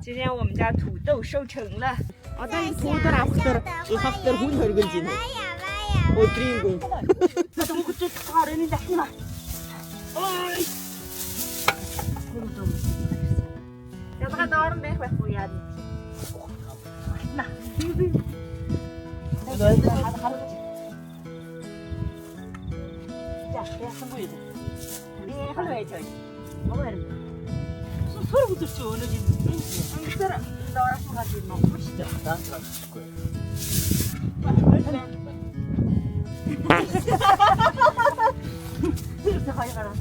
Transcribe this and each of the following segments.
今天我们家土豆收成了。 Одоо энэ туудаар авахтар ихэлтэр хүн хөргөлж байна. Өдрийн гүн. 나도 먹고 좀 가려는 자꾸나. 어이. 야다가 나오는 배 왜야? 나. 너희들 하루. 자, 내가 선물해 줘. 네, 하루 해줘. 먹어야 돼. 서로부터 쏘는 지. 들어. 너랑 같이 먹고 싶다. 나한테 줄 거예요. 이렇게 가져가라.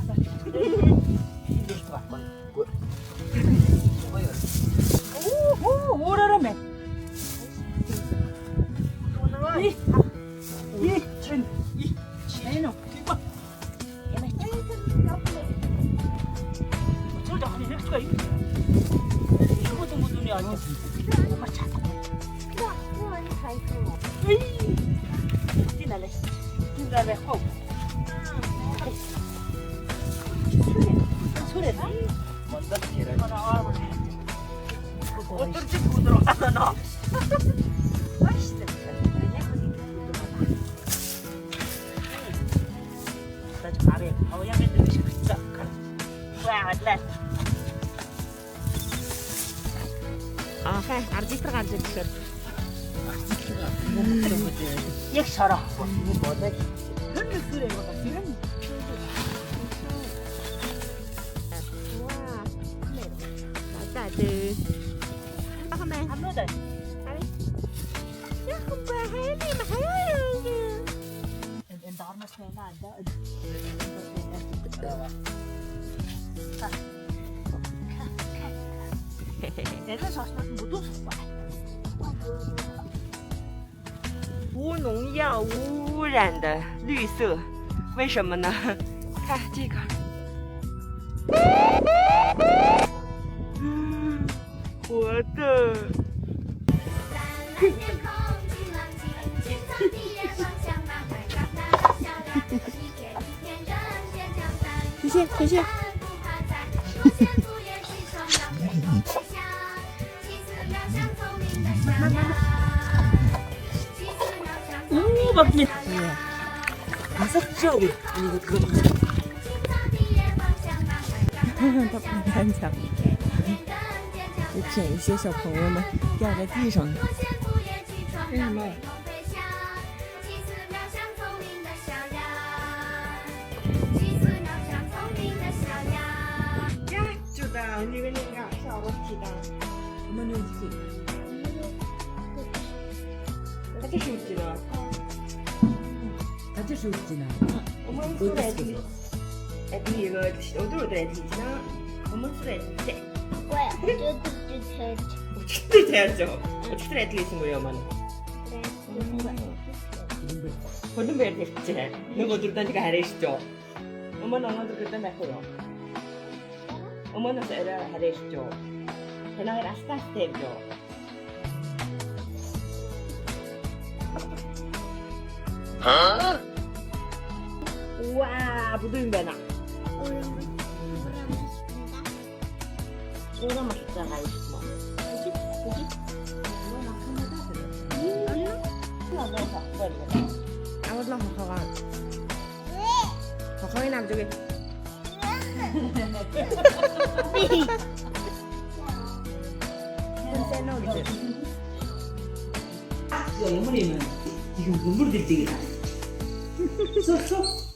오, 오라라매. 이, 쟤는 이봐. 얘네. 저도 하는 거 있어. 이거 좀 무슨 일 아니야? 엄마 차. 에이. 지나래. 지나래 호. 소리. 먼저 계란. 어떨지 부드러워. 너. 맛있어. 나 잘해. 양면 넣으시 진짜. 와, 맞래. Аа хай ардитар гарч ирсэн. Яг шараа. 이거 뭐다? 흔들 그래 이거 다 기름. Tại từ không này 안 넣어도 돼. chắc không qua hết đi mà thấy 엔 나만 세나 안 돼. 내가 저스는 못 웃어. 无农药无污染的绿色，为什么呢？看这个，活的。谢谢谢谢。 오, 막네. 다섯 쪽. 이거 그거. 他不敢讲，就骗一些小朋友们掉在地上。为什么？ 就的，那个小我提的，我们牛提。他这是提的。 아저씨 웃지나. 我们是来提，来提一个，我都是来提的。我们是来提。我真的해야죠. 어떻게来提신 거예요, 엄마는? 거짓말 됐지. 너가 들다니까 하래시죠. 엄마는 엄마도 그때 했어요. 엄마는 세라 하래시죠. 그냥 라스타 스텝죠. 우와, 부드러운 배나. 이거 맛있잖아, 이거. 여기? 아무도 못 가가. 거기 남 저기. 어머니는 지금 눈물 들 때가. 쏙쏙.